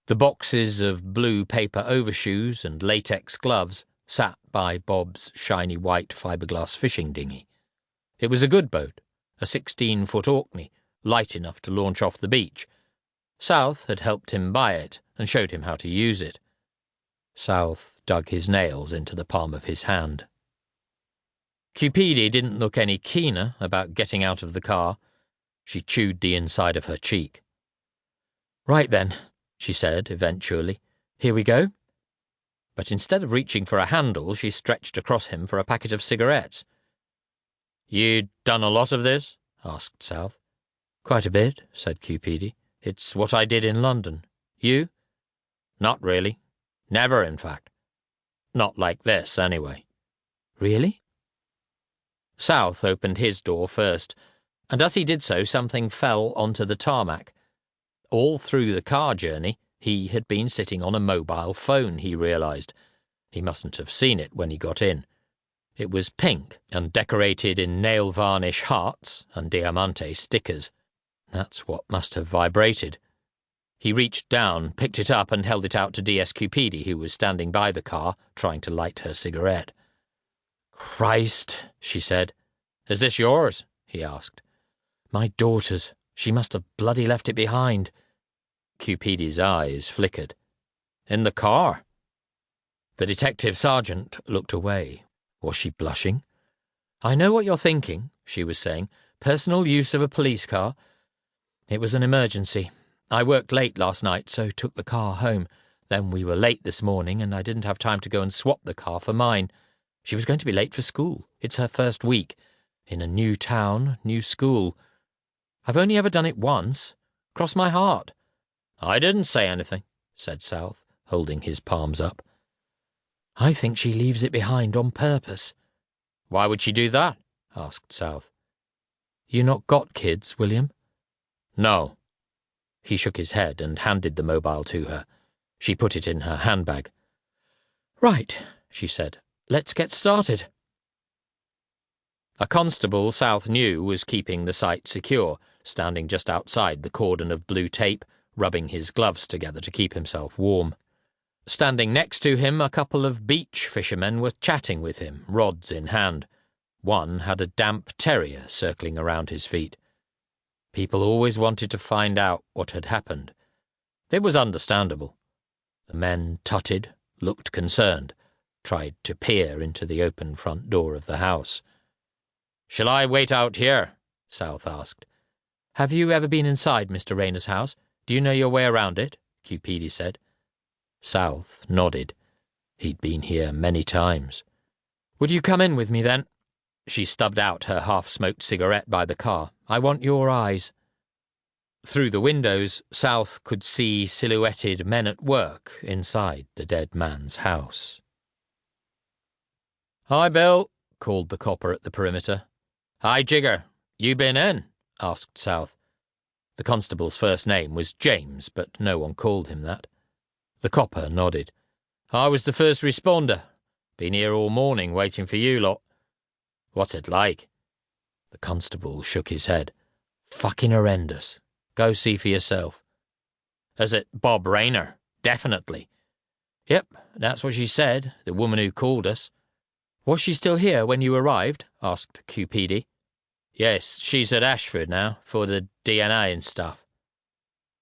The boxes of blue paper overshoes and latex gloves sat by Bob's shiny white fiberglass fishing dinghy. It was a good boat, a 16-foot Orkney, light enough to launch off the beach. South had helped him buy it and showed him how to use it. South dug his nails into the palm of his hand. Cupidi didn't look any keener about getting out of the car. She chewed the inside of her cheek. "Right then," she said eventually. "Here we go?" But instead of reaching for a handle, she stretched across him for a packet of cigarettes. "You done a lot of this?" asked South. "Quite a bit," said Cupidi. "It's what I did in London. You?" "Not really. Never, in fact. Not like this, anyway." "Really?" South opened his door first, and as he did so, something fell onto the tarmac. All through the car journey, he had been sitting on a mobile phone, he realized. He mustn't have seen it when he got in. It was pink and decorated in nail varnish hearts and diamante stickers. That's what must have vibrated. He reached down, picked it up, and held it out to DS Cupidi, who was standing by the car, trying to light her cigarette. "Christ," she said. "Is this yours?" he asked. "My daughter's. She must have bloody left it behind." Cupidi's eyes flickered. "In the car?" The detective sergeant looked away. Was she blushing? "I know what you're thinking," she was saying. "Personal use of a police car. It was an emergency. I worked late last night, so took the car home. Then we were late this morning, and I didn't have time to go and swap the car for mine. She was going to be late for school. It's her first week. In a new town, new school. I've only ever done it once. Cross my heart." "I didn't say anything," said South, holding his palms up. "I think she leaves it behind on purpose." "Why would she do that?" asked South. "You not got kids, William?" "No." He shook his head and handed the mobile to her. She put it in her handbag. "Right," she said. "Let's get started." A constable South knew was keeping the site secure, standing just outside the cordon of blue tape, rubbing his gloves together to keep himself warm. Standing next to him, a couple of beach fishermen were chatting with him, rods in hand. One had a damp terrier circling around his feet. People always wanted to find out what had happened. It was understandable. The men tutted, looked concerned, tried to peer into the open front door of the house. "Shall I wait out here?" South asked. "Have you ever been inside Mr. Rayner's house? Do you know your way around it?" Cupidi said. South nodded. He'd been here many times. "Would you come in with me, then?" She stubbed out her half-smoked cigarette by the car. "I want your eyes." Through the windows, South could see silhouetted men at work inside the dead man's house. "Hi, Bill," called the copper at the perimeter. "Hi, Jigger. You been in?" asked South. The constable's first name was James, but no one called him that. The copper nodded. "I was the first responder. Been here all morning waiting for you lot." "What's it like?" The constable shook his head. "Fucking horrendous. Go see for yourself." "Is it Bob Rayner? Definitely." "Yep, that's what she said, the woman who called us." "Was she still here when you arrived?" asked Cupidi. "Yes, she's at Ashford now, for the DNA and stuff."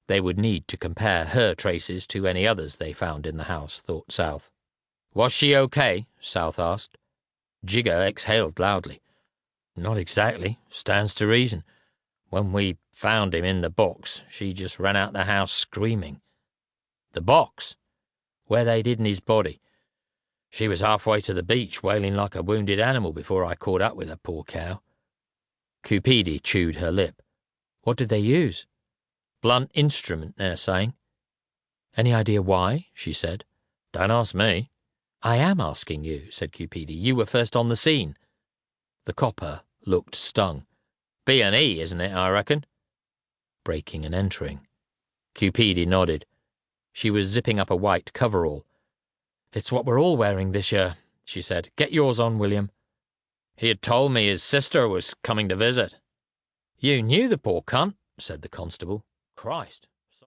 They would need to compare her traces to any others they found in the house, thought South. "Was she okay?" South asked. Jigger exhaled loudly. "Not exactly. Stands to reason. When we found him in the box, she just ran out the house screaming." "The box?" "Where they'd hidden his body. She was halfway to the beach, wailing like a wounded animal before I caught up with her, poor cow." Cupidi chewed her lip. "What did they use?" "Blunt instrument, they're saying." "Any idea why?" she said. "Don't ask me." "I am asking you," said Cupidi. "You were first on the scene." The copper looked stung. "B&E, isn't it, I reckon?" Breaking and entering. Cupidi nodded. She was zipping up a white coverall. "It's what we're all wearing this year," she said. "Get yours on, William." "He had told me his sister was coming to visit." "You knew the poor cunt," said the constable. "Christ."